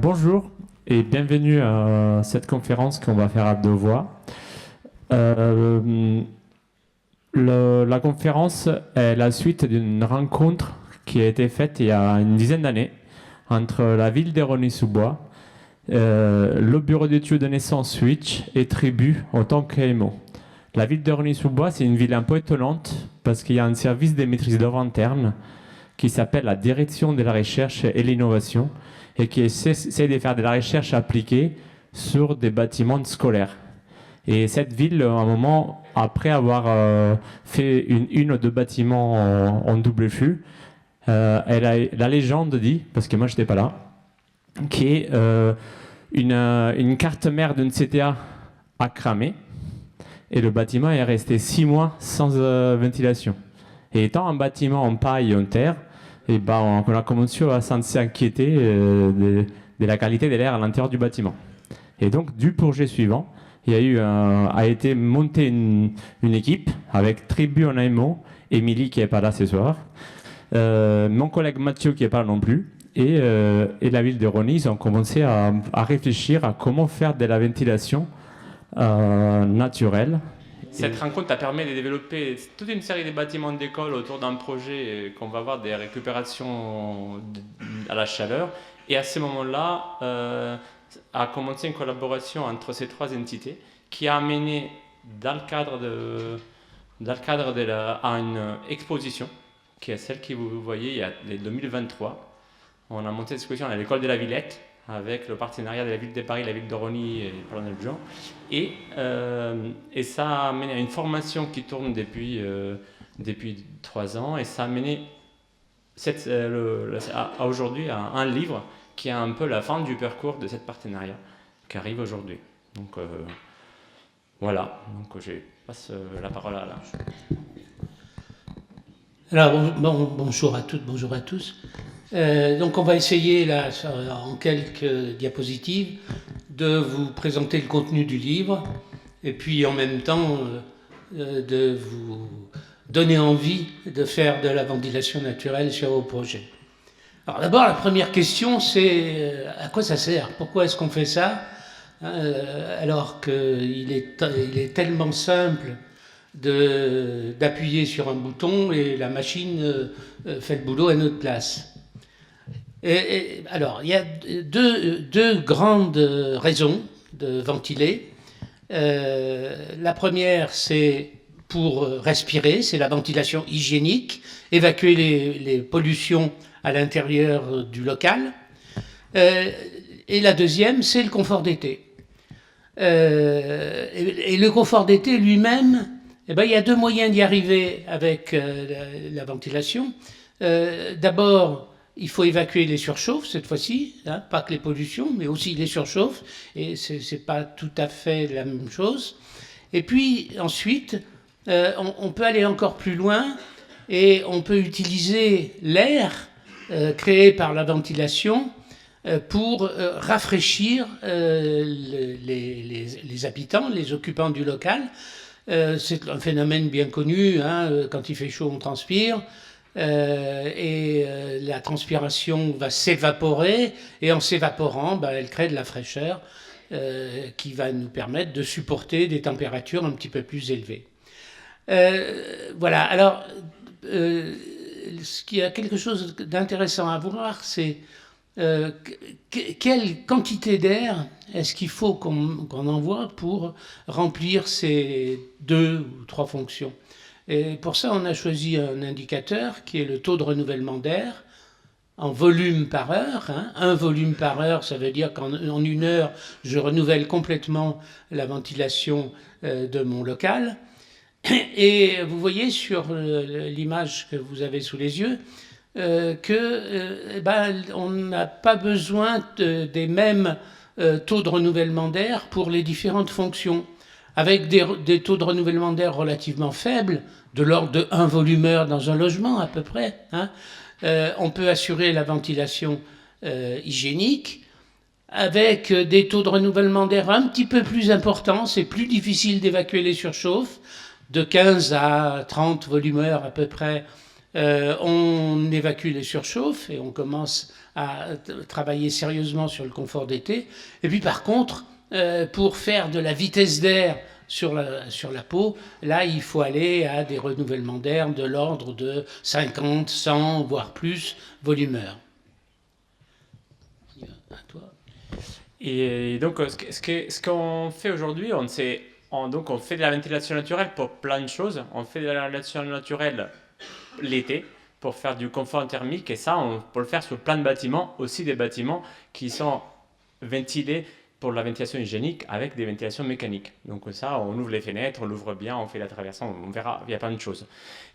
Bonjour et bienvenue à cette conférence qu'on va faire à deux voix. Euh, la conférence est la suite d'une rencontre qui a été faite il y a une dizaine d'années entre la ville d'Érony-sous-Bois, le bureau d'études de naissance Switch et Tribu en tant qu'AMO. La ville d'Érony-sous-Bois, c'est une ville un peu étonnante parce qu'il y a un service de maîtrise d'œuvre interne qui s'appelle la Direction de la recherche et l'innovation et qui essaie de faire de la recherche appliquée sur des bâtiments scolaires. Et cette ville, à un moment, après avoir fait une ou deux bâtiments en double flux, la légende dit, parce que moi je n'étais pas là, qu'une carte mère d'une CTA a cramé et le bâtiment est resté 6 mois sans ventilation. Et étant un bâtiment en paille et en terre, et ben, on a commencé à s'inquiéter de la qualité de l'air à l'intérieur du bâtiment. Et donc, du projet suivant, il y a été montée une équipe avec Tribu en AMO, Émilie qui n'est pas là ce soir, mon collègue Mathieu qui n'est pas là non plus, et la ville de Rony, ils ont commencé à réfléchir à comment faire de la ventilation naturelle. Cette rencontre a permis de développer toute une série de bâtiments d'école autour d'un projet qu'on va voir des récupérations à la chaleur. Et à ce moment-là, a commencé une collaboration entre ces trois entités qui a amené dans le cadre à une exposition qui est celle que vous voyez il y a 2023. On a monté cette exposition à l'école de la Villette avec le partenariat de la ville de Paris, la ville de Rony et Colonel Jean. Et ça a amené à une formation qui tourne depuis 3 ans et ça a amené aujourd'hui à un livre qui est un peu la fin du parcours de cette partenariat qui arrive aujourd'hui. Donc voilà, donc je passe la parole à Alain. Alors bonjour à toutes, bonjour à tous. Donc on va essayer là, en quelques diapositives, de vous présenter le contenu du livre et puis en même temps de vous donner envie de faire de la ventilation naturelle sur vos projets. Alors d'abord la première question c'est à quoi ça sert? Pourquoi est-ce qu'on fait ça alors qu'il est tellement simple d'appuyer sur un bouton et la machine fait le boulot à notre place. Alors, il y a deux grandes raisons de ventiler. La première, c'est pour respirer, c'est la ventilation hygiénique, évacuer les pollutions à l'intérieur du local. Et la deuxième, c'est le confort d'été. Et le confort d'été lui-même, il y a deux moyens d'y arriver avec la ventilation. D'abord, il faut évacuer les surchauffes cette fois-ci, pas que les pollutions, mais aussi les surchauffes, et c'est pas tout à fait la même chose. Et puis ensuite, on peut aller encore plus loin et on peut utiliser l'air créé par la ventilation pour rafraîchir les habitants, les occupants du local. C'est un phénomène bien connu, quand il fait chaud on transpire. La transpiration va s'évaporer et en s'évaporant, elle crée de la fraîcheur qui va nous permettre de supporter des températures un petit peu plus élevées. Voilà, alors ce qui a quelque chose d'intéressant à voir, c'est quelle quantité d'air est-ce qu'il faut qu'on envoie pour remplir ces 2 ou 3 fonctions. Et pour ça, on a choisi un indicateur qui est le taux de renouvellement d'air en volume par heure. Un volume par heure, ça veut dire qu'en 1 heure, je renouvelle complètement la ventilation de mon local. Et vous voyez sur l'image que vous avez sous les yeux on n'a pas besoin des mêmes taux de renouvellement d'air pour les différentes fonctions. Avec des taux de renouvellement d'air relativement faibles, de l'ordre de 1 volumeur dans un logement à peu près, on peut assurer la ventilation hygiénique. Avec des taux de renouvellement d'air un petit peu plus importants, c'est plus difficile d'évacuer les surchauffes, de 15 à 30 volumeurs à peu près On évacue les surchauffes et on commence à travailler sérieusement sur le confort d'été. Et puis par contre, pour faire de la vitesse d'air sur la peau, là il faut aller à des renouvellements d'air de l'ordre de 50, 100, voire plus volumeurs. À toi. Et donc, ce qu'on fait aujourd'hui, donc on fait de la ventilation naturelle pour plein de choses. On fait de la ventilation naturelle l'été pour faire du confort thermique et ça, on peut le faire sur plein de bâtiments, aussi des bâtiments qui sont ventilés pour la ventilation hygiénique avec des ventilations mécaniques. Donc ça, on ouvre les fenêtres, on l'ouvre bien, on fait la traversée, on verra, il y a plein de choses.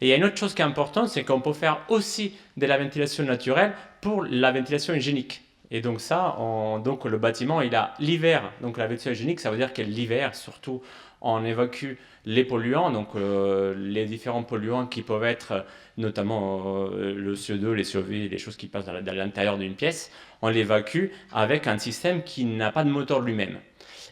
Et il y a une autre chose qui est importante, c'est qu'on peut faire aussi de la ventilation naturelle pour la ventilation hygiénique. Et donc ça, donc le bâtiment, il a l'hiver, donc la ventilation hygiénique, ça veut dire que l'hiver, surtout, on évacue les polluants, donc les différents polluants qui peuvent être notamment le CO2, les CO2, les choses qui passent dans l'intérieur d'une pièce, on l'évacue avec un système qui n'a pas de moteur lui-même.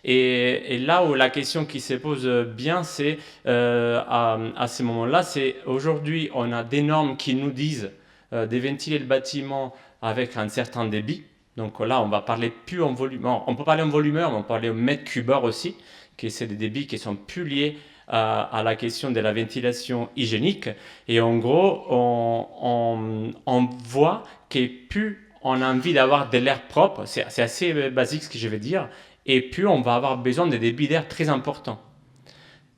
Et là où la question qui se pose bien, c'est à ce moment-là, c'est aujourd'hui, on a des normes qui nous disent de ventiler le bâtiment avec un certain débit. Donc là, on va parler plus en volume. On peut parler en volumeur, mais on peut parler au mètre cubeur aussi, qui c'est des débits qui sont plus liés à la question de la ventilation hygiénique. Et en gros, on voit que plus on a envie d'avoir de l'air propre, c'est assez basique ce que je vais dire, et plus on va avoir besoin de débits d'air très importants.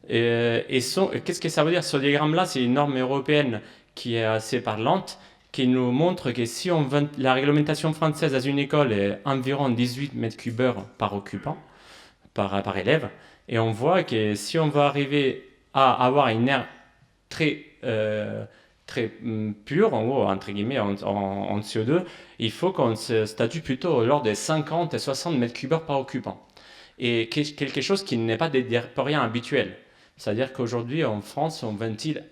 Qu'est-ce que ça veut dire? Ce diagramme-là, c'est une norme européenne qui est assez parlante, qui nous montre que si la réglementation française dans une école est environ 18 mètres cubeurs par occupant, par élève, et on voit que si on veut arriver à avoir une air très pure, en gros, entre guillemets, en CO2, il faut qu'on se statue plutôt lors des 50 et 60 mètres cubeurs par occupant. Et quelque chose qui n'est pas des rien habituel. C'est-à-dire qu'aujourd'hui, en France, on ventile,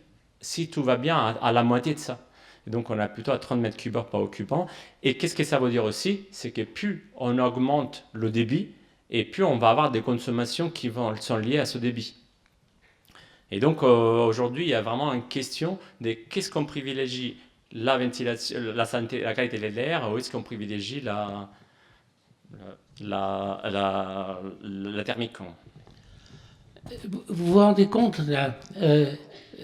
si tout va bien, à la moitié de ça. Et donc, on a plutôt à 30 mètres cubeurs par occupant. Et qu'est-ce que ça veut dire aussi? C'est que plus on augmente le débit, et plus on va avoir des consommations qui sont liées à ce débit. Et donc aujourd'hui, il y a vraiment une question de qu'est-ce qu'on privilégie, la ventilation, la santé, la qualité de l'air, ou est-ce qu'on privilégie la thermique. Vous vous rendez compte, là,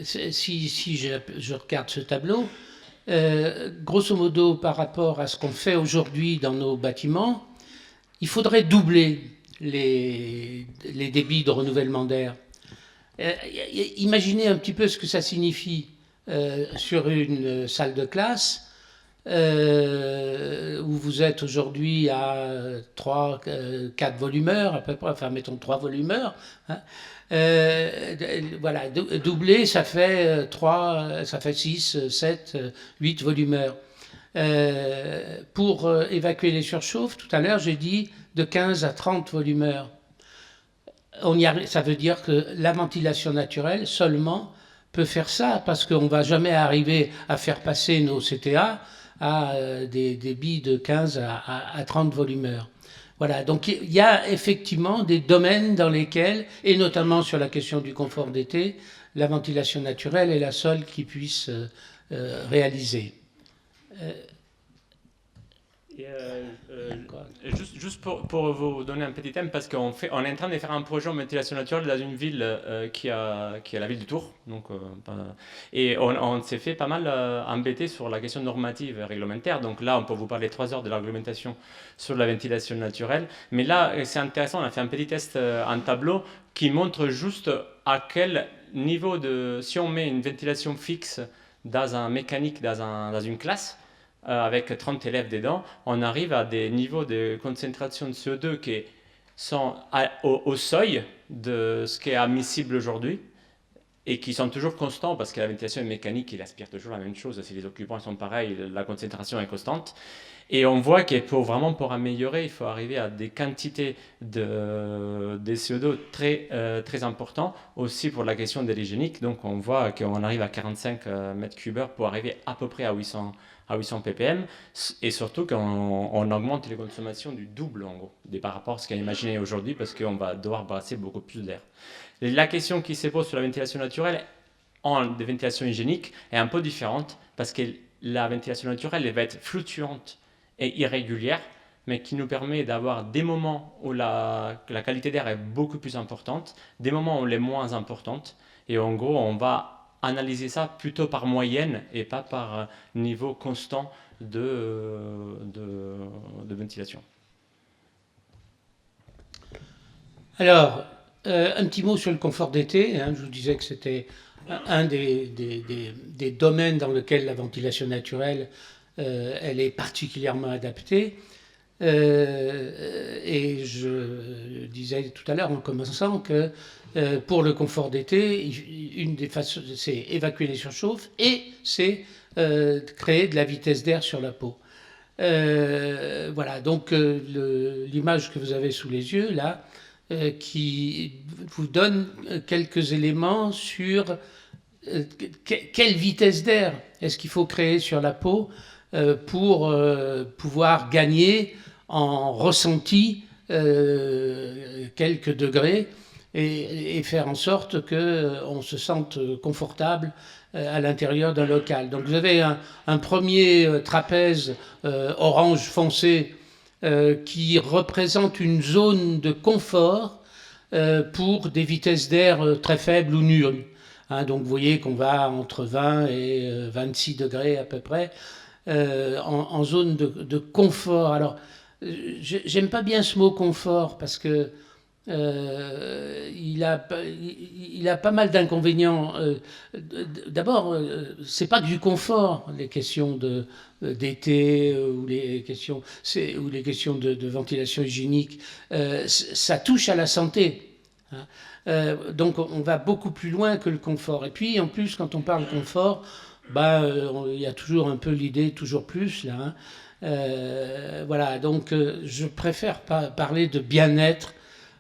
si je regarde ce tableau, grosso modo, par rapport à ce qu'on fait aujourd'hui dans nos bâtiments, il faudrait doubler les débits de renouvellement d'air. Imaginez un petit peu ce que ça signifie sur une salle de classe où vous êtes aujourd'hui à 3, 4 volumeurs à peu près, enfin mettons 3 volumeurs. Hein. Voilà, doubler, ça fait 3, ça fait 6, 7, 8 volumeurs. Pour évacuer les surchauffes, tout à l'heure j'ai dit de 15 à 30 volumeurs. Ça veut dire que la ventilation naturelle seulement peut faire ça, parce qu'on ne va jamais arriver à faire passer nos CTA à des débits de 15 à 30 volumeurs. Voilà, donc il y a effectivement des domaines dans lesquels, et notamment sur la question du confort d'été, la ventilation naturelle est la seule qui puisse réaliser. Juste pour vous donner un petit thème, parce qu'on est en train de faire un projet en ventilation naturelle dans une ville qui est la ville de Tours. Donc, et on s'est fait pas mal embêter sur la question normative et réglementaire. Donc là, on peut vous parler 3 heures de la réglementation sur la ventilation naturelle. Mais là, c'est intéressant, on a fait un petit test en tableau qui montre juste à quel niveau si on met une ventilation fixe dans un mécanique, dans une classe, avec 30 élèves dedans, on arrive à des niveaux de concentration de CO2 qui sont au seuil de ce qui est admissible aujourd'hui et qui sont toujours constants parce que la ventilation mécanique, il aspire toujours la même chose. Si les occupants sont pareils, la concentration est constante. Et on voit pour améliorer, il faut arriver à des quantités de CO2 très importantes, aussi pour la question de l'hygiénique. Donc on voit qu'on arrive à 45 mètres cubeurs pour arriver à peu près à 800 ppm, et surtout qu'on augmente les consommations du double, en gros, par rapport à ce qu'on a imaginé aujourd'hui, parce qu'on va devoir brasser beaucoup plus d'air. La question qui se pose sur la ventilation naturelle, en des ventilations hygiéniques est un peu différente parce que la ventilation naturelle elle va être fluctuante et irrégulière, mais qui nous permet d'avoir des moments où la qualité d'air est beaucoup plus importante, des moments où elle est moins importante, et en gros on va analyser ça plutôt par moyenne et pas par niveau constant de ventilation. Alors, un petit mot sur le confort d'été. Hein. Je vous disais que c'était un des domaines dans lequel la ventilation naturelle, elle est particulièrement adaptée. Et je disais tout à l'heure en commençant que pour le confort d'été, une des façons, c'est évacuer les surchauffes et c'est créer de la vitesse d'air sur la peau. Voilà, donc l'image que vous avez sous les yeux là, qui vous donne quelques éléments sur quelle vitesse d'air est-ce qu'il faut créer sur la peau pour pouvoir gagner en ressenti quelques degrés et faire en sorte qu'on se sente confortable à l'intérieur d'un local. Donc vous avez un premier trapèze orange foncé qui représente une zone de confort pour des vitesses d'air très faibles ou nulles. Hein, donc vous voyez qu'on va entre 20 et 26 degrés à peu près en zone de confort. Alors, j'aime pas bien ce mot confort parce que il a pas mal d'inconvénients. D'abord, c'est pas que du confort, les questions d'été ou les questions de ventilation hygiénique. Ça touche à la santé. Hein. Donc on va beaucoup plus loin que le confort. Et puis en plus, quand on parle confort, il y a toujours un peu l'idée toujours plus là. Hein. Voilà, donc je préfère parler de bien-être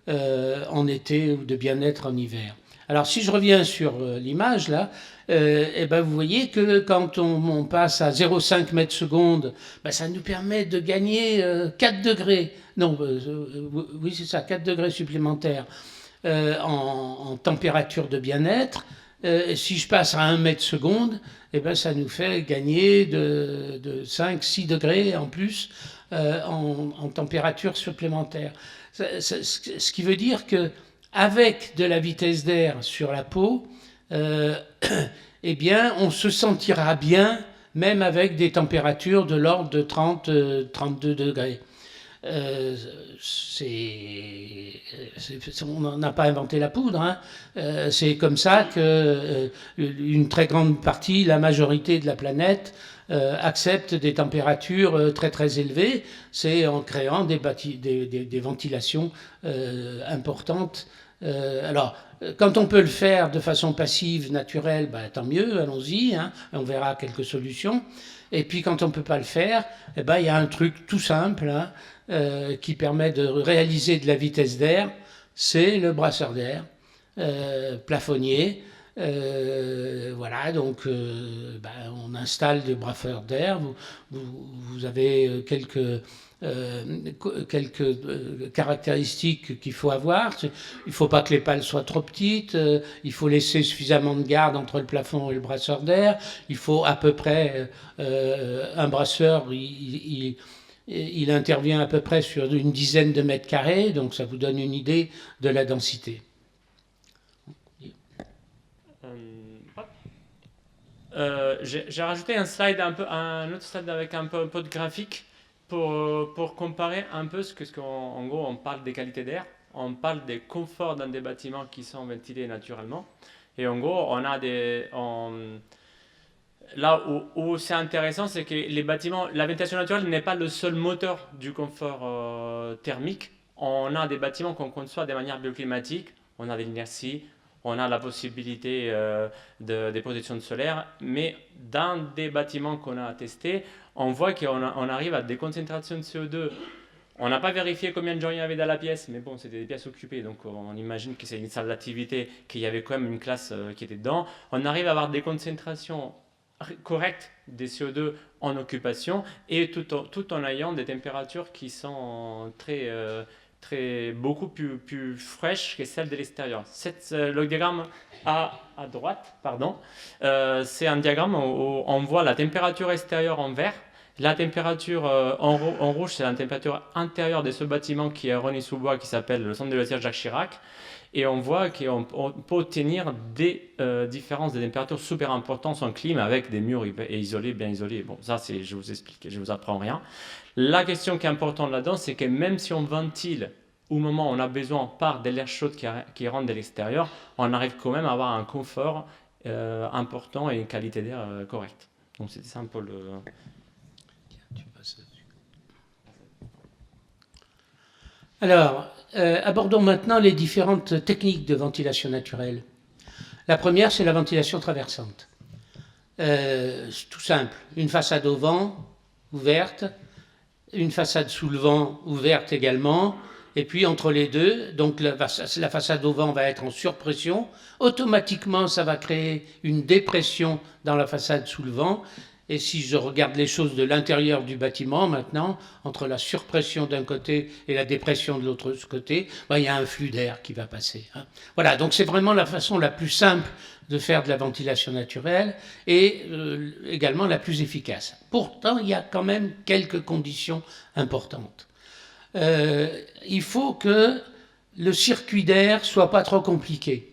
en été ou de bien-être en hiver. Alors si je reviens sur l'image là, vous voyez que quand on passe à 0,5 mètres secondes, ça nous permet de gagner 4 degrés. Non, oui c'est ça, 4 degrés supplémentaires en température de bien-être. Si je passe à 1 mètre seconde, ça nous fait gagner de 5-6 degrés en plus en température supplémentaire. Ce qui veut dire que avec de la vitesse d'air sur la peau, on se sentira bien même avec des températures de l'ordre de 30-32 degrés. On n'a pas inventé la poudre. Hein. C'est comme ça que une très grande partie, la majorité de la planète, accepte des températures très très élevées. C'est en créant des ventilations importantes. Alors, quand on peut le faire de façon passive, naturelle, tant mieux, allons-y. Hein, on verra quelques solutions. Et puis quand on ne peut pas le faire, il y a un truc tout simple hein, qui permet de réaliser de la vitesse d'air, c'est le brasseur d'air plafonnier. Voilà, donc on installe des brasseurs d'air. Vous avez quelques caractéristiques qu'il faut avoir. Il ne faut pas que les pales soient trop petites, il faut laisser suffisamment de garde entre le plafond et le brasseur d'air, il faut à peu près un brasseur, il intervient à peu près sur une dizaine de mètres carrés, donc ça vous donne une idée de la densité. J'ai rajouté un slide un autre slide avec un peu de graphique pour comparer un peu en gros on parle des qualités d'air, on parle des conforts dans des bâtiments qui sont ventilés naturellement et en gros on a là où c'est intéressant c'est que les bâtiments, la ventilation naturelle n'est pas le seul moteur du confort thermique. On a des bâtiments qu'on conçoit de manière bioclimatique, on a de l'inertie, on a la possibilité des protections solaires, mais dans des bâtiments qu'on a testés, on voit qu'on arrive à des concentrations de CO2. On n'a pas vérifié combien de gens il y avait dans la pièce, mais bon, c'était des pièces occupées, donc on imagine que c'est une salle d'activité, qu'il y avait quand même une classe qui était dedans. On arrive à avoir des concentrations correctes des CO2 en occupation, et tout en ayant des températures qui sont très beaucoup plus fraîche que celle de l'extérieur. Le diagramme à droite, pardon, c'est un diagramme où on voit la température extérieure en vert. La température en rouge, c'est la température intérieure de ce bâtiment qui est à Rosny-sous-Bois, qui s'appelle le centre de loisirs Jacques Chirac. Et on voit qu'on peut obtenir des différences de température super importantes sans clim avec des murs isolés, bien isolés. Bon, ça, je vous explique, je vous apprends rien. La question qui est importante là-dedans, c'est que même si on ventile au moment où on a besoin par de l'air chaud qui rentre de l'extérieur, on arrive quand même à avoir un confort important et une qualité d'air correcte. Donc c'était ça un peu le... Alors, abordons maintenant les différentes techniques de ventilation naturelle. La première, c'est la ventilation traversante. Tout simple, une façade au vent, ouverte, une façade sous le vent, ouverte également, et puis entre les deux, donc la façade au vent va être en surpression, automatiquement ça va créer une dépression dans la façade sous le vent, et si je regarde les choses de l'intérieur du bâtiment maintenant, entre la surpression d'un côté et la dépression de l'autre côté, il y a un flux d'air qui va passer. Voilà, donc c'est vraiment la façon la plus simple de faire de la ventilation naturelle et également la plus efficace. Pourtant, il y a quand même quelques conditions importantes. Il faut que le circuit d'air soit pas trop compliqué.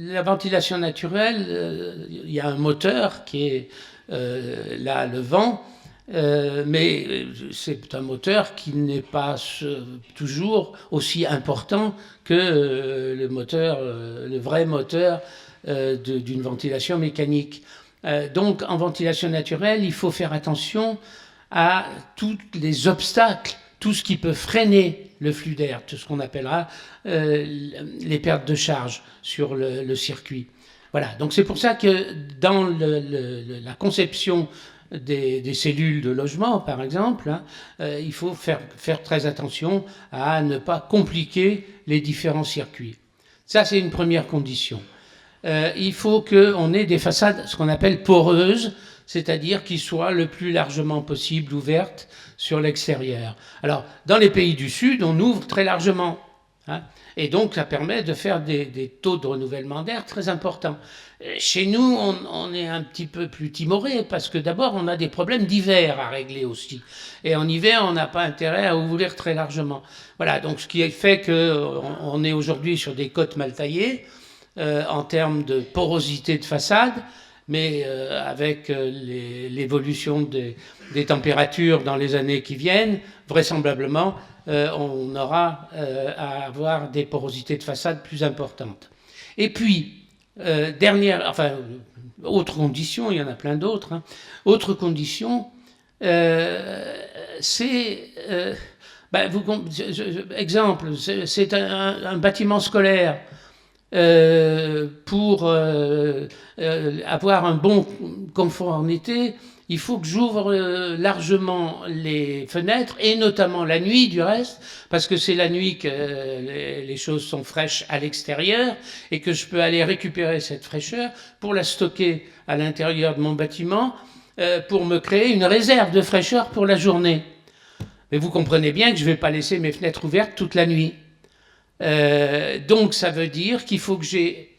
La ventilation naturelle, il y a un moteur qui est là, le vent, mais c'est un moteur qui n'est pas toujours aussi important que le vrai moteur d'une ventilation mécanique. Donc en ventilation naturelle, il faut faire attention à tous les obstacles, tout ce qui peut freiner le flux d'air, tout ce qu'on appellera les pertes de charge sur le circuit. Voilà, donc c'est pour ça que dans la conception des cellules de logement, par exemple, il faut faire très attention à ne pas compliquer les différents circuits. Ça, c'est une première condition. Il faut qu'on ait des façades, ce qu'on appelle poreuses, c'est-à-dire qu'ils soient le plus largement possible ouvertes sur l'extérieur. Alors, dans les pays du Sud, on ouvre très largement, et donc ça permet de faire des taux de renouvellement d'air très importants. Chez nous, on est un petit peu plus timoré, parce que d'abord, on a des problèmes d'hiver à régler aussi. Et en hiver, on n'a pas intérêt à ouvrir très largement. Voilà, donc ce qui fait qu'on est aujourd'hui sur des côtes mal taillées, en termes de porosité de façade, mais avec l'évolution des températures dans les années qui viennent, vraisemblablement, on aura à avoir des porosités de façade plus importantes. Et puis, autre condition, il y en a plein d'autres, autre condition, c'est, exemple, c'est un bâtiment scolaire. Pour avoir un bon confort en été, il faut que j'ouvre largement les fenêtres, et notamment la nuit du reste, parce que c'est la nuit que les choses sont fraîches à l'extérieur, et que je peux aller récupérer cette fraîcheur pour la stocker à l'intérieur de mon bâtiment, pour me créer une réserve de fraîcheur pour la journée. Mais vous comprenez bien que je ne vais pas laisser mes fenêtres ouvertes toute la nuit. Donc ça veut dire qu'il faut que j'ai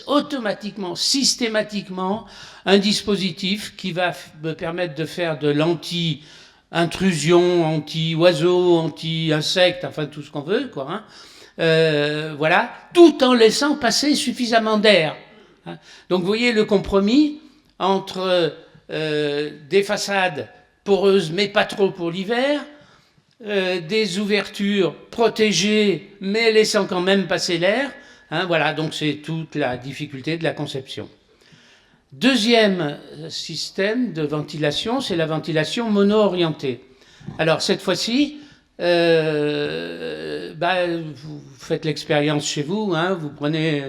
automatiquement, systématiquement, un dispositif qui va me permettre de faire de l'anti-intrusion, anti-oiseaux, anti-insectes, enfin tout ce qu'on veut, quoi. Voilà, tout en laissant passer suffisamment d'air. Donc vous voyez le compromis entre des façades poreuses, mais pas trop pour l'hiver, des ouvertures protégées, mais laissant quand même passer l'air. Voilà, donc c'est toute la difficulté de la conception. Deuxième système de ventilation, c'est la ventilation mono-orientée. Alors cette fois-ci, vous faites l'expérience chez vous, vous prenez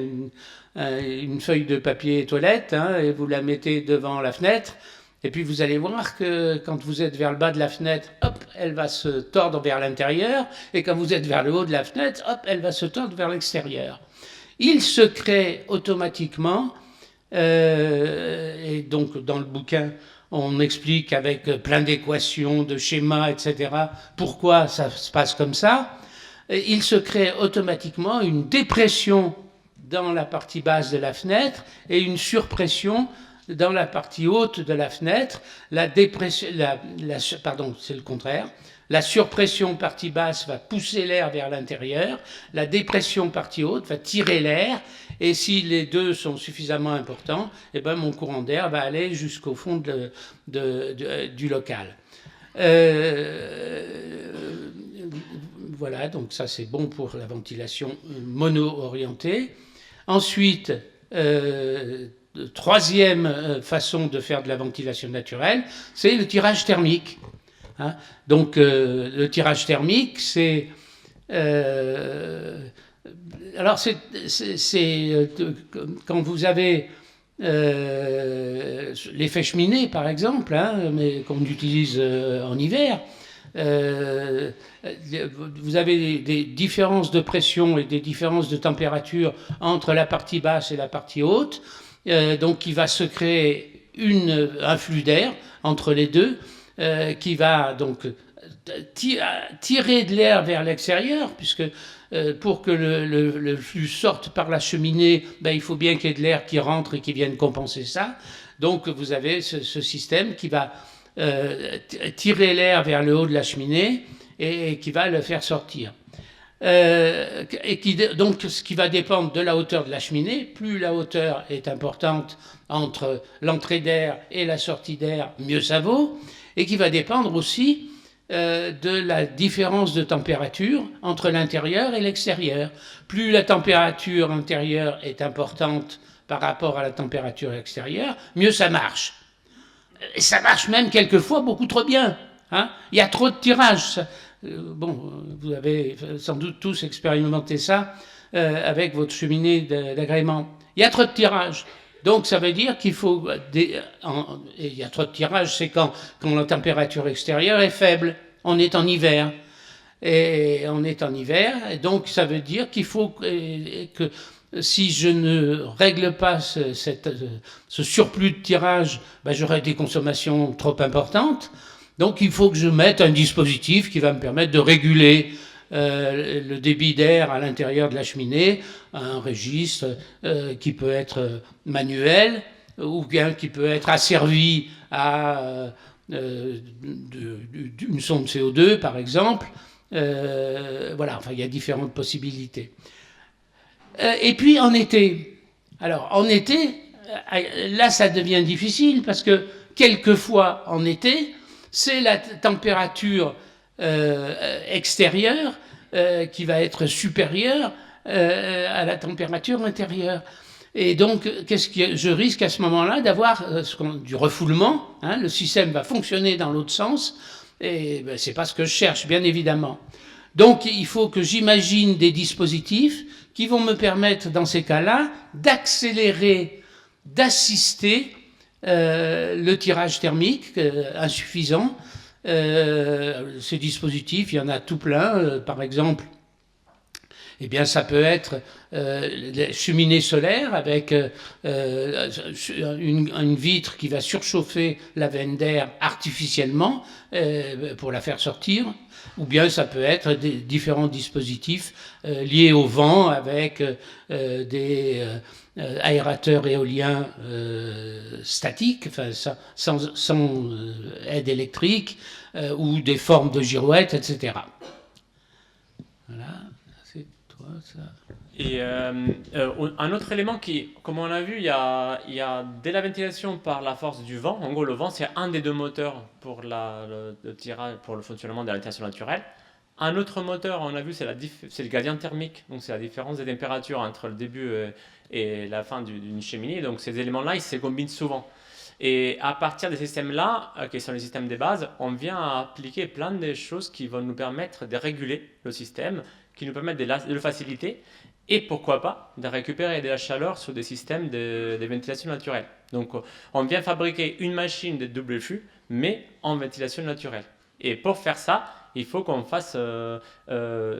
une feuille de papier toilette et vous la mettez devant la fenêtre. Et puis vous allez voir que quand vous êtes vers le bas de la fenêtre, hop, elle va se tordre vers l'intérieur, et quand vous êtes vers le haut de la fenêtre, hop, elle va se tordre vers l'extérieur. Il se crée automatiquement Et donc, dans le bouquin, on explique avec plein d'équations, de schémas, etc., pourquoi ça se passe comme ça. Et il se crée automatiquement une dépression dans la partie basse de la fenêtre et une surpression dans la partie haute de la fenêtre. Pardon, c'est le contraire. La surpression partie basse va pousser l'air vers l'intérieur, la dépression partie haute va tirer l'air, et si les deux sont suffisamment importants, eh ben mon courant d'air va aller jusqu'au fond du local. Voilà, donc ça c'est bon pour la ventilation mono-orientée. Ensuite, troisième façon de faire de la ventilation naturelle, c'est le tirage thermique. Hein. Donc le tirage thermique, c'est... alors c'est quand vous avez l'effet cheminée par exemple, hein, mais qu'on utilise en hiver, vous avez des différences de pression et des différences de température entre la partie basse et la partie haute, donc il va se créer un flux d'air entre les deux, qui va donc tirer de l'air vers l'extérieur, puisque pour que le flux sorte par la cheminée, ben, il faut bien qu'il y ait de l'air qui rentre et qui vienne compenser ça. Donc vous avez ce système qui va tirer l'air vers le haut de la cheminée et qui va le faire sortir. Donc ce qui va dépendre de la hauteur de la cheminée. Plus la hauteur est importante entre l'entrée d'air et la sortie d'air, mieux ça vaut, et qui va dépendre aussi de la différence de température entre l'intérieur et l'extérieur. Plus la température intérieure est importante par rapport à la température extérieure, mieux ça marche. Et ça marche même quelquefois beaucoup trop bien. Hein. Il y a trop de tirage. Bon, vous avez sans doute tous expérimenté ça avec votre cheminée d'agrément. Il y a trop de tirage. Donc ça veut dire qu'il faut... il y a trop de tirage, c'est quand la température extérieure est faible. On est en hiver. Et on est en hiver, et donc ça veut dire qu'il faut que si je ne règle pas ce surplus de tirage, ben j'aurai des consommations trop importantes. Donc il faut que je mette un dispositif qui va me permettre de réguler le débit d'air à l'intérieur de la cheminée, un registre qui peut être manuel ou bien qui peut être asservi à d'une sonde CO2 par exemple. Voilà, enfin il y a différentes possibilités. Et puis en été, alors en été, là ça devient difficile parce que quelquefois en été, c'est la température extérieure qui va être supérieure à la température intérieure. Et donc, je risque à ce moment-là d'avoir du refoulement, hein, le système va fonctionner dans l'autre sens, et ben, c'est pas ce que je cherche, bien évidemment. Donc, il faut que j'imagine des dispositifs qui vont me permettre, dans ces cas-là, d'accélérer, d'assister le tirage thermique insuffisant. Ces dispositifs, il y en a tout plein. Par exemple, eh bien, ça peut être les cheminées solaires avec une vitre qui va surchauffer la veine d'air artificiellement pour la faire sortir. Ou bien ça peut être des différents dispositifs liés au vent avec des aérateurs éoliens statiques, enfin, sans aide électrique, ou des formes de girouettes, etc. Voilà, c'est toi ça. Et un autre élément qui, comme on a vu, il y a de la ventilation par la force du vent. En gros, le vent, c'est un des deux moteurs pour le tirage, pour le fonctionnement de la ventilation naturelle. Un autre moteur, on a vu, c'est le gradient thermique. Donc, c'est la différence des températures entre le début et la fin d'une cheminée. Donc, ces éléments-là, ils se combinent souvent. Et à partir des systèmes-là, qui sont les systèmes de base, on vient à appliquer plein de choses qui vont nous permettre de réguler le système, qui nous permettent de le faciliter. Et pourquoi pas de récupérer de la chaleur sur des systèmes de ventilation naturelle. Donc on vient fabriquer une machine de double flux, mais en ventilation naturelle. Et pour faire ça, il faut qu'on fasse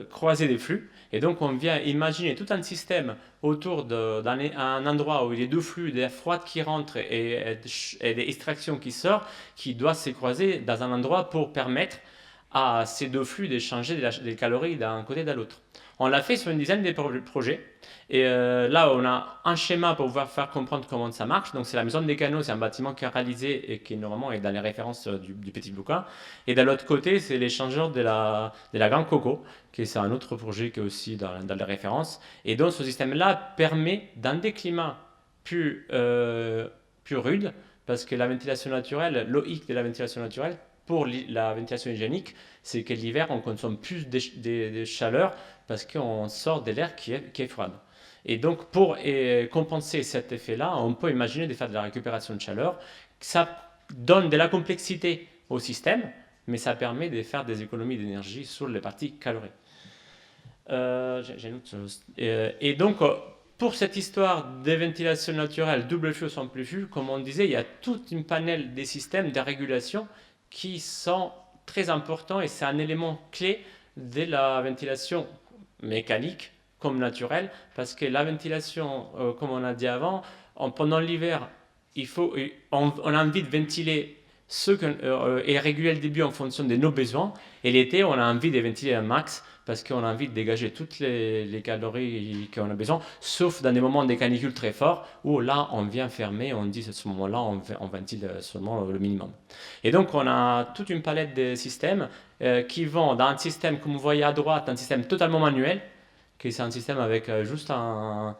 croiser des flux. Et donc, on vient imaginer tout un système autour d'un endroit où il y a deux flux d'air froid qui rentrent et des extractions qui sortent, qui doivent se croiser dans un endroit pour permettre à ces deux flux d'échanger des calories d'un côté et de l'autre. On l'a fait sur une dizaine de projets. Et là, on a un schéma pour pouvoir faire comprendre comment ça marche. Donc, c'est la maison des canaux, c'est un bâtiment qui est réalisé et qui normalement est dans les références du Petit Bouquin. Et de l'autre côté, c'est l'échangeur de la Grande Coco, qui est un autre projet qui est aussi dans les références. Et donc, ce système-là permet, dans des climats plus rudes, parce que la ventilation naturelle, l'eau de la ventilation naturelle, pour la ventilation hygiénique, c'est que l'hiver, on consomme plus de chaleur parce qu'on sort de l'air qui est froide. Et donc, pour compenser cet effet-là, on peut imaginer de faire de la récupération de chaleur. Ça donne de la complexité au système, mais ça permet de faire des économies d'énergie sur les parties caloriques. J'ai une autre chose. Et donc, pour cette histoire de ventilation naturelle, double flux ou simple flux, comme on disait, il y a toute une panel des systèmes de régulation qui sont très importants et c'est un élément clé de la ventilation mécanique comme naturelle, parce que la ventilation, comme on a dit avant, pendant l'hiver, on a envie de ventiler et réguler le début en fonction de nos besoins, et l'été, on a envie de ventiler un max parce qu'on a envie de dégager toutes les calories qu'on a besoin, sauf dans des moments de canicule très forts où là, on vient fermer, on dit à ce moment-là, on ventile seulement le minimum. Et donc, on a toute une palette de systèmes qui vont dans un système, comme vous voyez à droite, un système totalement manuel, qui c'est un système avec juste à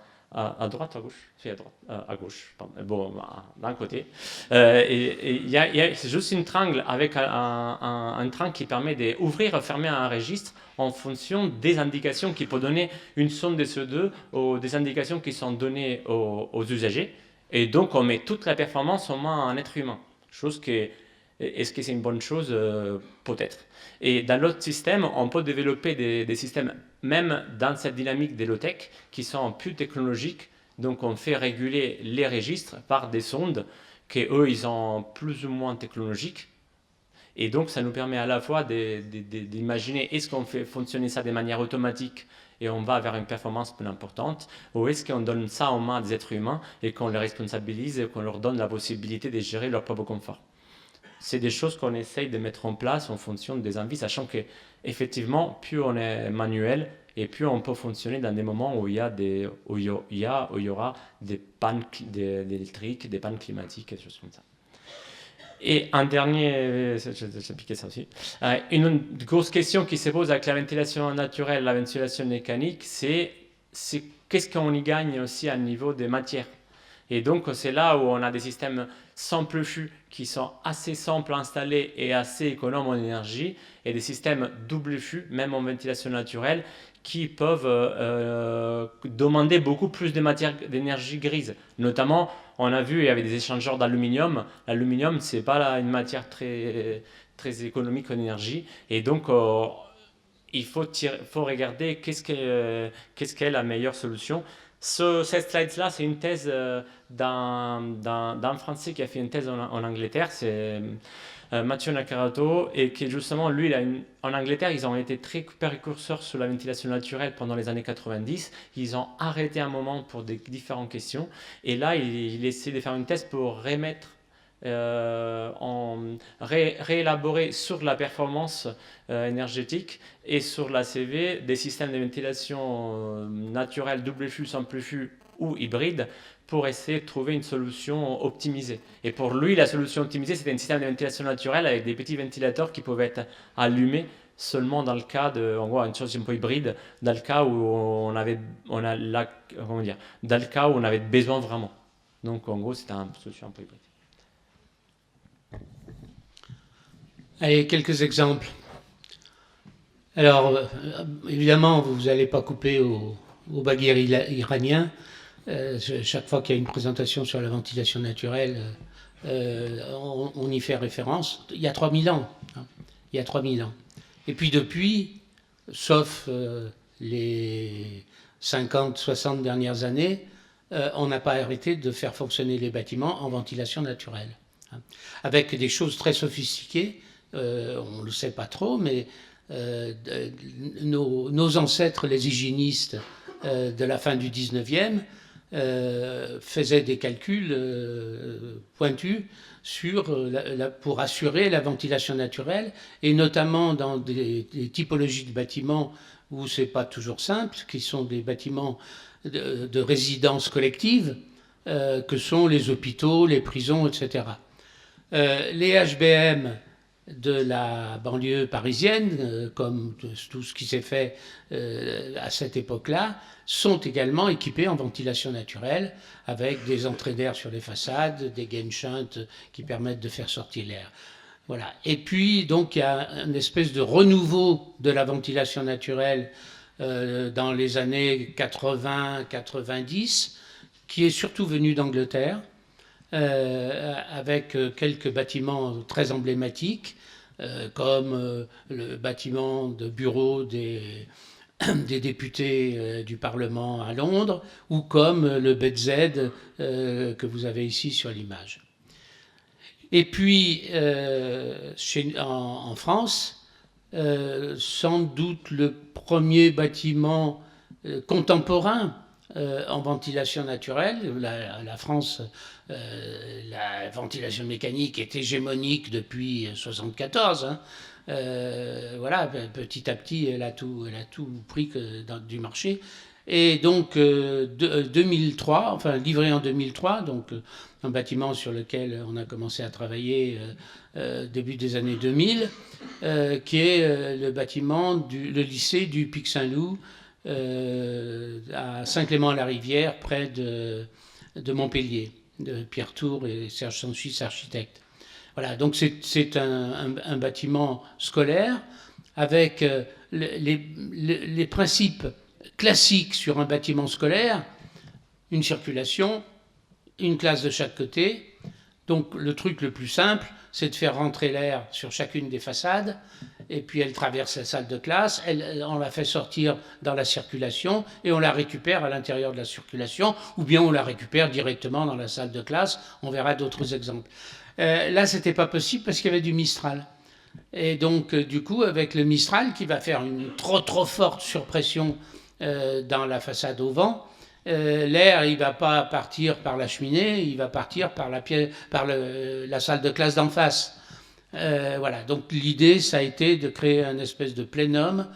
droite, à gauche, c'est à gauche, bon, d'un côté. C'est juste une triangle avec un triangle qui permet d'ouvrir et fermer un registre en fonction des indications qu'il peut donner une sonde de CO2 ou des indications qui sont données aux usagers. Et donc, on met toute la performance en main à un être humain. Chose que, est-ce que c'est une bonne chose? Peut-être. Et dans l'autre système, on peut développer des systèmes, même dans cette dynamique des low-tech, qui sont plus technologiques. Donc, on fait réguler les registres par des sondes qu'eux, ils sont plus ou moins technologiques. Et donc, ça nous permet à la fois d'imaginer est-ce qu'on fait fonctionner ça de manière automatique et on va vers une performance plus importante, ou est-ce qu'on donne ça en main des êtres humains et qu'on les responsabilise et qu'on leur donne la possibilité de gérer leur propre confort. C'est des choses qu'on essaye de mettre en place en fonction des envies, sachant que effectivement, plus on est manuel et plus on peut fonctionner dans des moments où il y aura des pannes électriques, des pannes climatiques et des choses comme ça. Et un dernier, j'ai piqué ça aussi, une grosse question qui se pose avec la ventilation naturelle, la ventilation mécanique, c'est qu'est-ce qu'on y gagne aussi à niveau des matières. Et donc, c'est là où on a des systèmes simple flux qui sont assez simples à installer et assez économes en énergie, et des systèmes double flux, même en ventilation naturelle, qui peuvent demander beaucoup plus de matière d'énergie grise. Notamment, on a vu, il y avait des échangeurs d'aluminium. L'aluminium, ce n'est pas une matière très, très économique en énergie. Et donc, il faut regarder qu'est-ce qu'est la meilleure solution. Cette slide-là, c'est une thèse d'un Français qui a fait une thèse en Angleterre, c'est Mathieu Nakarato, et qui justement, lui, en Angleterre, ils ont été très précurseurs sur la ventilation naturelle pendant les années 90. Ils ont arrêté un moment pour des différentes questions, et là, il essaie de faire une thèse pour réélaborer sur la performance énergétique et sur la CV des systèmes de ventilation naturelle, double flux, simple flux ou hybride pour essayer de trouver une solution optimisée. Et pour lui, la solution optimisée, c'était un système de ventilation naturelle avec des petits ventilateurs qui pouvaient être allumés seulement dans le cas en gros, une chose un peu hybride, dans le cas où dans le cas où on avait besoin vraiment. Donc, en gros, c'était une solution un peu hybride. Allez, quelques exemples. Alors, évidemment, vous n'allez pas couper au baguir iranien. Chaque fois qu'il y a une présentation sur la ventilation naturelle, on y fait référence. Il y a 3000 ans. Hein. Il y a 3000 ans. Et puis depuis, sauf les 50, 60 dernières années, on n'a pas arrêté de faire fonctionner les bâtiments en ventilation naturelle. Hein. Avec des choses très sophistiquées, on ne le sait pas trop, mais nos ancêtres, les hygiénistes de la fin du 19e, faisaient des calculs pointus pour assurer la ventilation naturelle, et notamment dans des typologies de bâtiments où c'est pas toujours simple, qui sont des bâtiments de résidence collective, que sont les hôpitaux, les prisons, etc. Les HBM de la banlieue parisienne, comme tout ce qui s'est fait à cette époque-là, sont également équipés en ventilation naturelle, avec des entrées d'air sur les façades, des gain shunts qui permettent de faire sortir l'air. Voilà. Et puis, donc, il y a une espèce de renouveau de la ventilation naturelle dans les années 80-90, qui est surtout venu d'Angleterre, avec quelques bâtiments très emblématiques, comme le bâtiment de bureau des députés du Parlement à Londres, ou comme le BZ que vous avez ici sur l'image. Et puis, en France, sans doute le premier bâtiment contemporain en ventilation naturelle. La France, la ventilation mécanique est hégémonique depuis 1974. Hein. Voilà, petit à petit, elle a tout pris du marché. Et donc, 2003, enfin livré en 2003, donc un bâtiment sur lequel on a commencé à travailler début des années 2000, qui est le bâtiment le lycée du Pic Saint-Loup, à Saint-Clément-la-Rivière, près de Montpellier, de Pierre Tour et Serge Sansuisse, architecte. Voilà, donc c'est un bâtiment scolaire avec les principes classiques sur un bâtiment scolaire, une circulation, une classe de chaque côté. Donc le truc le plus simple, c'est de faire rentrer l'air sur chacune des façades, et puis elle traverse la salle de classe, on la fait sortir dans la circulation, et on la récupère à l'intérieur de la circulation, ou bien on la récupère directement dans la salle de classe. On verra d'autres exemples. Là, c'était pas possible parce qu'il y avait du Mistral. Et donc, du coup, avec le Mistral qui va faire une trop forte surpression dans la façade au vent, l'air, il ne va pas partir par la cheminée, il va partir par la salle de classe d'en face. Voilà, donc l'idée, ça a été de créer un espèce de plénum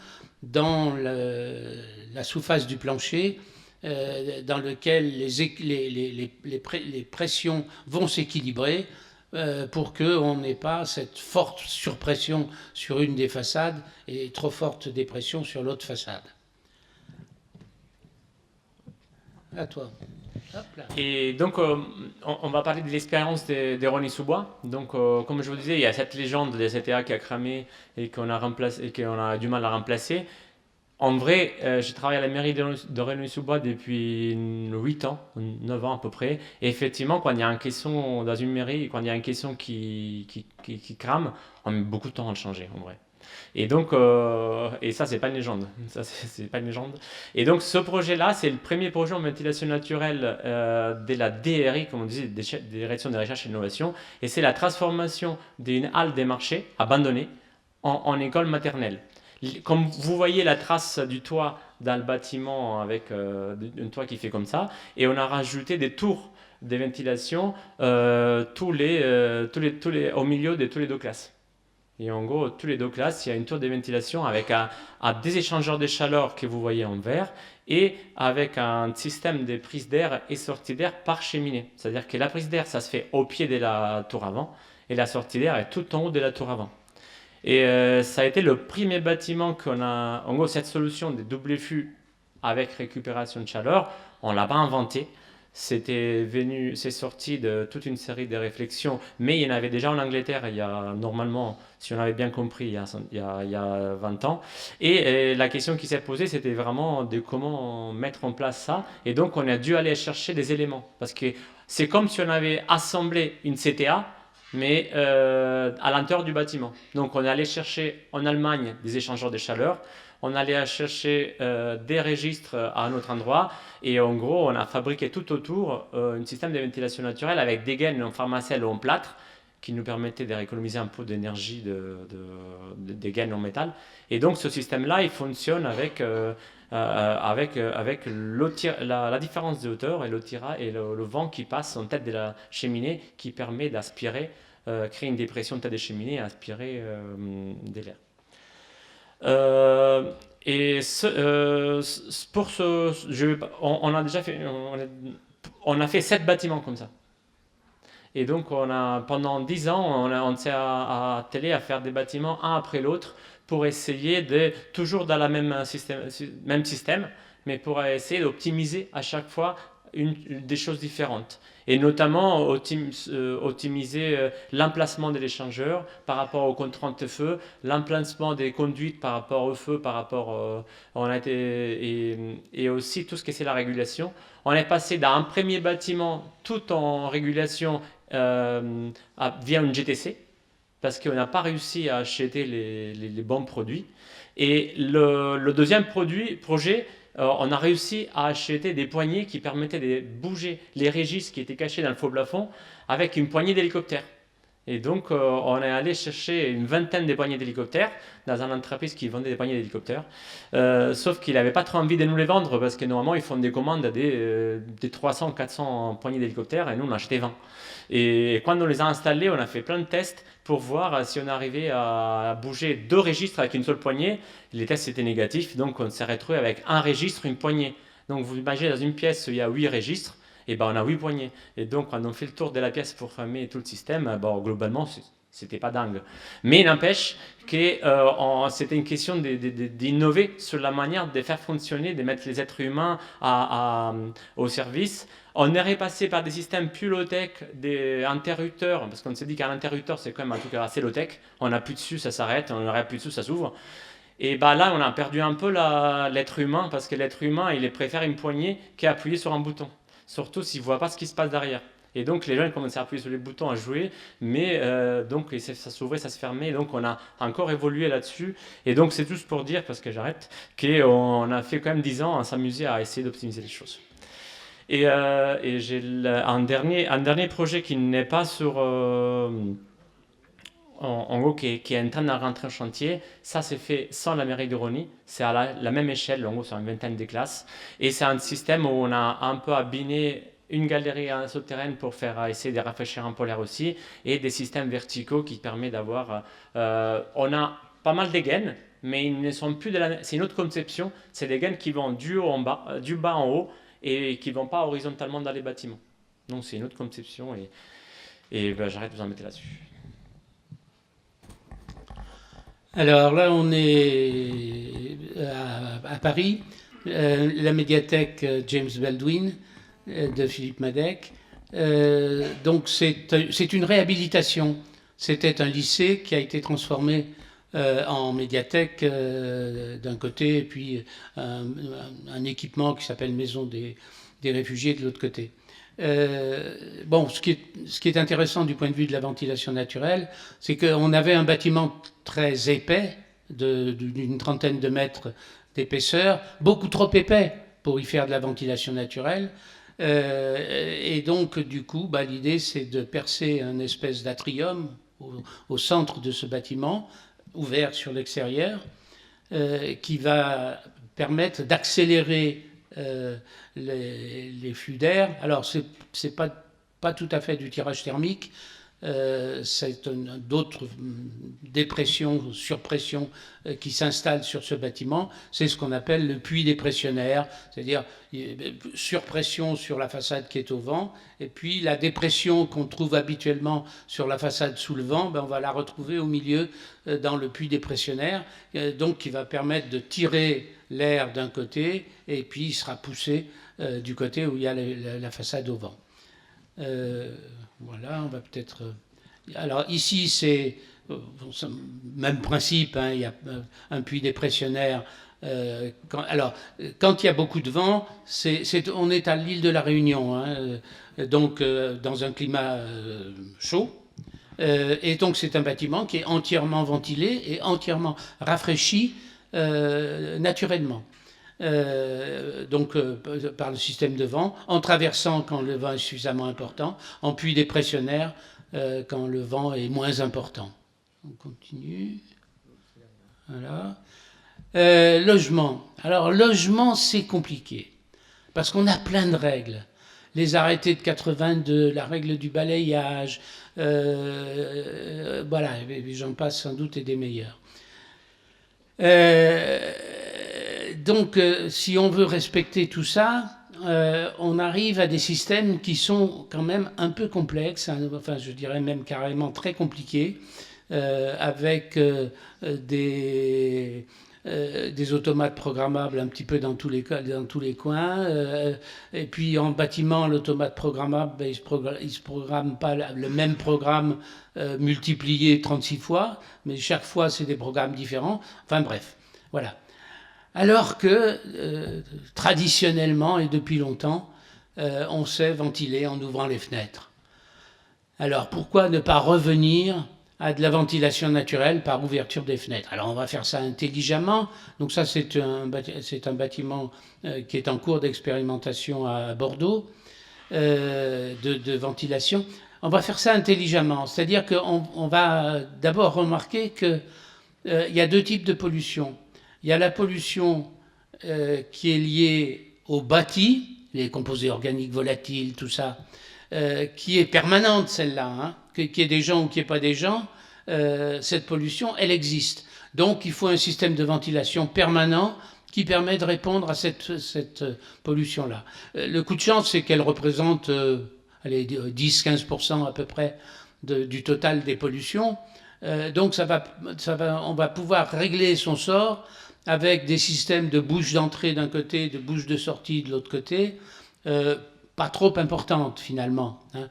dans la sous-face du plancher, dans lequel les pressions vont s'équilibrer pour qu'on n'ait pas cette forte surpression sur une des façades et trop forte dépression sur l'autre façade. À toi. Hop là. Et donc, on va parler de l'expérience de Rosny-sous-Bois. Donc, comme je vous disais, il y a cette légende des CTA qui a cramé et qu'on a du mal à remplacer. En vrai, je travaille à la mairie de Rosny-sous-Bois depuis 8 ans, 9 ans à peu près. Et effectivement, quand il y a un caisson dans une mairie, quand il y a un caisson qui crame, on met beaucoup de temps à le changer, en vrai. Et donc, et ça, c'est pas une légende. Ça, c'est pas une légende. Et donc, ce projet-là, c'est le premier projet en ventilation naturelle de la DRI, comme on disait, Direction de Recherche et Innovation. Et c'est la transformation d'une halle des marchés abandonnée en école maternelle. Comme vous voyez la trace du toit dans le bâtiment avec un toit qui fait comme ça, et on a rajouté des tours de ventilation au milieu de tous les deux classes. Et en gros, tous les deux classes, il y a une tour de ventilation avec des échangeurs de chaleur que vous voyez en vert et avec un système de prise d'air et sortie d'air par cheminée. C'est-à-dire que la prise d'air, ça se fait au pied de la tour avant et la sortie d'air est tout en haut de la tour avant. Et ça a été le premier bâtiment qu'on a. En gros, cette solution des double fûts avec récupération de chaleur, on ne l'a pas inventé. C'est sorti de toute une série de réflexions, mais il y en avait déjà en Angleterre, il y a normalement, si on avait bien compris, il y a 20 ans. Et la question qui s'est posée, c'était vraiment de comment mettre en place ça. Et donc, on a dû aller chercher des éléments. Parce que c'est comme si on avait assemblé une CTA, mais à l'intérieur du bâtiment. Donc, on est allé chercher en Allemagne des échangeurs de chaleur. On allait chercher des registres à un autre endroit et en gros, on a fabriqué tout autour un système de ventilation naturelle avec des gaines en pharmacelle ou en plâtre qui nous permettait de rééconomiser un peu d'énergie des gaines en métal. Et donc ce système-là, il fonctionne avec la différence de hauteur et le vent qui passe en tête de la cheminée qui permet d'aspirer, créer une dépression de tête de cheminée et aspirer de l'air. On a déjà fait, on a fait 7 bâtiments comme ça. Et donc, pendant 10 ans, on s'est attelé à faire des bâtiments un après l'autre pour essayer toujours dans le même système, mais pour essayer d'optimiser à chaque fois des choses différentes. Et notamment optimiser l'emplacement de l'échangeur par rapport aux contraintes de feu, l'emplacement des conduites par rapport au feu, et aussi tout ce qui est la régulation. On est passé d'un premier bâtiment tout en régulation via une GTC, parce qu'on n'a pas réussi à acheter les bons produits. Et le deuxième projet, on a réussi à acheter des poignées qui permettaient de bouger les registres qui étaient cachés dans le faux plafond avec une poignée d'hélicoptère. Et donc, on est allé chercher une vingtaine de poignées d'hélicoptères dans une entreprise qui vendait des poignées d'hélicoptères. Sauf qu'il n'avait pas trop envie de nous les vendre parce que normalement, ils font des commandes des 300, 400 poignées d'hélicoptères et nous, on en achetait 20. Et quand on les a installés, on a fait plein de tests pour voir si on arrivait à bouger 2 registres avec une seule poignée. Les tests étaient négatifs, donc on s'est retrouvé avec un registre, une poignée. Donc vous imaginez, dans une pièce, il y a 8 registres. Et ben on a 8 poignées. Et donc, quand on fait le tour de la pièce pour fermer tout le système, globalement, c'était pas dingue. Mais il n'empêche que c'était une question d'innover sur la manière de faire fonctionner, de mettre les êtres humains au service. On est repassé par des systèmes plus low-tech, des interrupteurs, parce qu'on s'est dit qu'un interrupteur, c'est quand même un truc assez low-tech. On appuie dessus, ça s'arrête, on appuie dessus, ça s'ouvre. Et là, on a perdu un peu l'être humain, parce que l'être humain, il préfère une poignée qu'appuyer sur un bouton. Surtout s'ils ne voient pas ce qui se passe derrière. Et donc les gens ils commencent à appuyer sur les boutons, à jouer, mais donc ça s'ouvrait, ça se fermait, et donc on a encore évolué là-dessus. Et donc c'est juste pour dire, parce que j'arrête, qu'on a fait quand même 10 ans à s'amuser à essayer d'optimiser les choses. Et j'ai un dernier projet qui n'est pas sur... en gros, qui est en train de rentrer en chantier. Ça, c'est fait sans la mairie de Rosny. C'est à la même échelle, en gros, sur une vingtaine de classes. Et c'est un système où on a un peu abîmé une galerie souterraine pour essayer de rafraîchir un peu l'air aussi, et des systèmes verticaux qui permettent d'avoir... on a pas mal de gaines, mais ils ne sont plus c'est une autre conception. C'est des gaines qui vont du haut en bas, du bas en haut, et qui ne vont pas horizontalement dans les bâtiments. Donc c'est une autre conception, et j'arrête de vous embêter là-dessus. Alors là, on est à Paris, la médiathèque James Baldwin de Philippe Madec. Donc c'est une réhabilitation. C'était un lycée qui a été transformé en médiathèque d'un côté, et puis un équipement qui s'appelle Maison des réfugiés de l'autre côté. Ce qui est intéressant du point de vue de la ventilation naturelle, c'est qu'on avait un bâtiment très épais, d'une trentaine de mètres d'épaisseur, beaucoup trop épais pour y faire de la ventilation naturelle. Et donc, du coup, l'idée, c'est de percer un espèce d'atrium au centre de ce bâtiment, ouvert sur l'extérieur, qui va permettre d'accélérer les flux d'air. Alors, c'est pas tout à fait du tirage thermique, c'est d'autres dépressions, surpressions qui s'installent sur ce bâtiment. C'est ce qu'on appelle le puits dépressionnaire, c'est-à-dire surpression sur la façade qui est au vent, et puis la dépression qu'on trouve habituellement sur la façade sous le vent, on va la retrouver au milieu dans le puits dépressionnaire, donc qui va permettre de tirer l'air d'un côté, et puis il sera poussé du côté où il y a la façade au vent. Voilà, on va peut-être... Alors ici, c'est même principe, il y a un puits dépressionnaire. Quand il y a beaucoup de vent, on est à l'île de la Réunion, donc dans un climat chaud. Et donc c'est un bâtiment qui est entièrement ventilé et entièrement rafraîchi naturellement. Par le système de vent, en traversant quand le vent est suffisamment important, en puits dépressionnaire quand le vent est moins important. On continue. Voilà. Logement. Alors, logement, c'est compliqué. Parce qu'on a plein de règles. Les arrêtés de 82, la règle du balayage, voilà, j'en passe sans doute et des meilleurs. Donc, si on veut respecter tout ça, on arrive à des systèmes qui sont quand même un peu complexes, hein, enfin je dirais même carrément très compliqués, avec des automates programmables un petit peu dans tous les coins. Et puis en bâtiment, l'automate programmable, ben, il se programme pas le même programme multiplié 36 fois, mais chaque fois c'est des programmes différents. Enfin bref, voilà. Alors que traditionnellement et depuis longtemps, on sait ventiler en ouvrant les fenêtres. Alors pourquoi ne pas revenir à de la ventilation naturelle par ouverture des fenêtres? Alors on va faire ça intelligemment. Donc ça c'est un bâtiment qui est en cours d'expérimentation à Bordeaux de ventilation. On va faire ça intelligemment, c'est-à-dire qu'on va d'abord remarquer qu'il y a deux types de pollution. Il y a la pollution qui est liée au bâti, les composés organiques volatiles, tout ça, qui est permanente celle-là, hein, qu'il y ait des gens ou qu'il n'y ait pas des gens, cette pollution, elle existe. Donc il faut un système de ventilation permanent qui permet de répondre à cette pollution-là. Le coup de chance, c'est qu'elle représente 10-15% à peu près du total des pollutions. Donc on va pouvoir régler son sort avec des systèmes de bouches d'entrée d'un côté, de bouches de sortie de l'autre côté, pas trop importantes finalement, hein,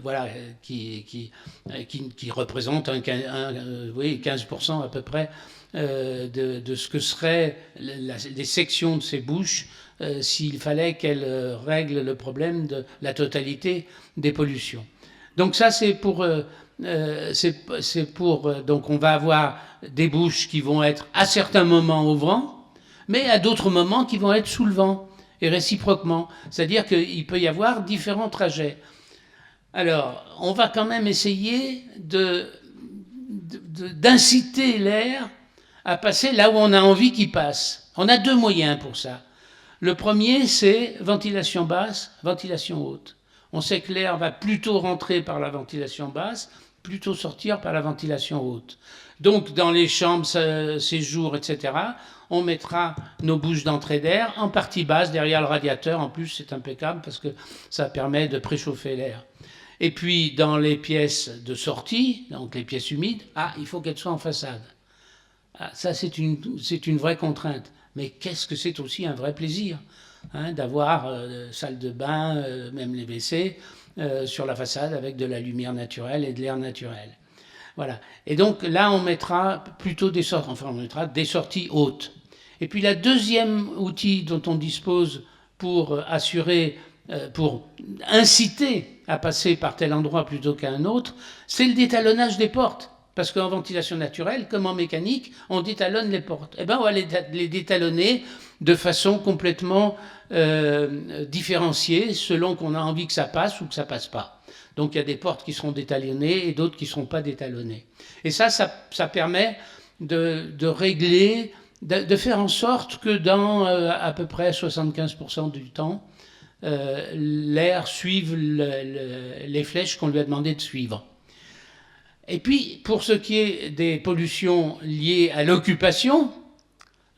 voilà, qui représentent 15% à peu près de ce que seraient les sections de ces bouches s'il fallait qu'elles règlent le problème de la totalité des pollutions. Donc ça c'est pour... donc on va avoir des bouches qui vont être à certains moments au vent, mais à d'autres moments qui vont être sous le vent, et réciproquement. C'est-à-dire qu'il peut y avoir différents trajets. Alors, on va quand même essayer d'inciter l'air à passer là où on a envie qu'il passe. On a deux moyens pour ça. Le premier, c'est ventilation basse, ventilation haute. On sait que l'air va plutôt rentrer par la ventilation basse, plutôt sortir par la ventilation haute. Donc, dans les chambres, séjours, etc., on mettra nos bouches d'entrée d'air en partie basse, derrière le radiateur. En plus, c'est impeccable parce que ça permet de préchauffer l'air. Et puis, dans les pièces de sortie, donc les pièces humides, il faut qu'elles soient en façade. Ça, c'est une vraie contrainte. Mais qu'est-ce que c'est aussi un vrai plaisir, hein, d'avoir salle de bain, même les WC, sur la façade avec de la lumière naturelle et de l'air naturel. Voilà. Et donc là, on mettra plutôt des sorties hautes. Et puis la deuxième outil dont on dispose pour pour inciter à passer par tel endroit plutôt qu'un autre, c'est le détalonnage des portes. Parce qu'en ventilation naturelle, comme en mécanique, on détalonne les portes. Eh bien, on va les détalonner de façon complètement différenciée, selon qu'on a envie que ça passe ou que ça passe pas. Donc il y a des portes qui seront détalonnées et d'autres qui ne seront pas détalonnées. Et ça permet de régler, de faire en sorte que dans à peu près 75% du temps, l'air suive les flèches qu'on lui a demandé de suivre. Et puis, pour ce qui est des pollutions liées à l'occupation,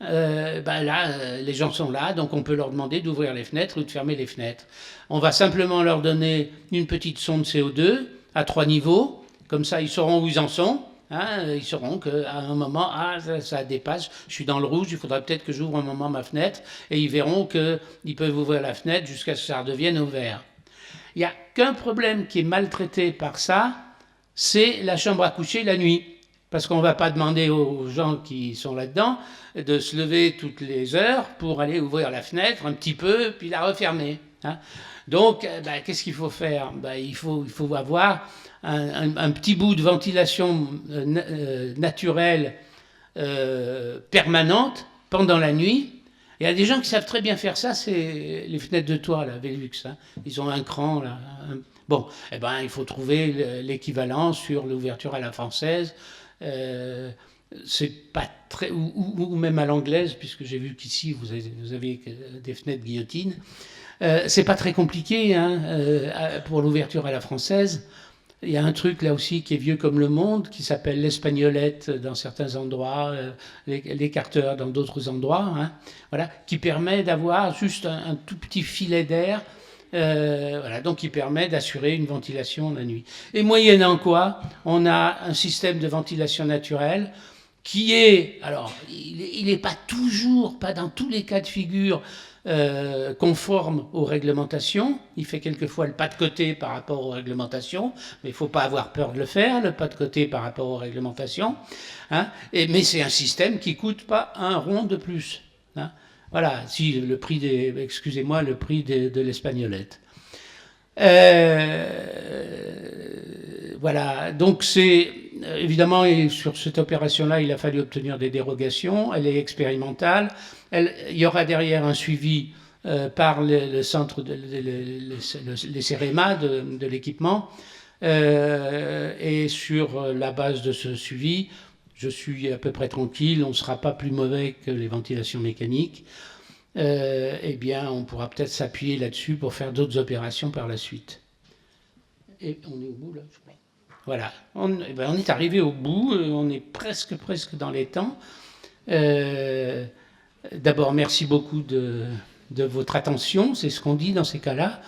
les gens sont là, donc on peut leur demander d'ouvrir les fenêtres ou de fermer les fenêtres. On va simplement leur donner une petite sonde CO2 à 3 niveaux, comme ça ils sauront où ils en sont, hein, ils sauront qu'à un moment, ça dépasse, je suis dans le rouge, il faudrait peut-être que j'ouvre un moment ma fenêtre, et ils verront qu'ils peuvent ouvrir la fenêtre jusqu'à ce que ça redevienne au vert. Il n'y a qu'un problème qui est maltraité par ça, c'est la chambre à coucher la nuit. Parce qu'on ne va pas demander aux gens qui sont là-dedans de se lever toutes les heures pour aller ouvrir la fenêtre un petit peu, puis la refermer. Hein. Donc, qu'est-ce qu'il faut faire? Il faut avoir un petit bout de ventilation naturelle permanente pendant la nuit. Il y a des gens qui savent très bien faire ça, c'est les fenêtres de toit, là, Velux. Hein. Ils ont un cran, là, Bon, eh ben, il faut trouver l'équivalent sur l'ouverture à la française. C'est pas très, ou même à l'anglaise, puisque j'ai vu qu'ici vous avez des fenêtres guillotines. C'est pas très compliqué hein, pour l'ouverture à la française. Il y a un truc là aussi qui est vieux comme le monde, qui s'appelle l'espagnolette dans certains endroits, l'écarteur dans d'autres endroits, hein, voilà, qui permet d'avoir juste un tout petit filet d'air, voilà, donc qui permet d'assurer une ventilation la nuit. Et moyennant quoi, on a un système de ventilation naturelle qui est, alors, il n'est pas toujours, pas dans tous les cas de figure, conforme aux réglementations. Il fait quelquefois le pas de côté par rapport aux réglementations, mais il ne faut pas avoir peur de le faire, le pas de côté par rapport aux réglementations. Hein, mais c'est un système qui ne coûte pas un rond de plus. Hein. Voilà, si le prix excusez-moi, le prix de l'espagnolette. Voilà, donc c'est évidemment, et sur cette opération-là, il a fallu obtenir des dérogations. Elle est expérimentale. Il y aura derrière un suivi par le centre, les CEREMA de l'équipement. Et sur la base de ce suivi, je suis à peu près tranquille. On ne sera pas plus mauvais que les ventilations mécaniques. Eh bien, on pourra peut-être s'appuyer là-dessus pour faire d'autres opérations par la suite. Et on est au bout, là, je crois. Voilà, on est arrivé au bout, on est presque dans les temps. D'abord, merci beaucoup de votre attention, c'est ce qu'on dit dans ces cas-là.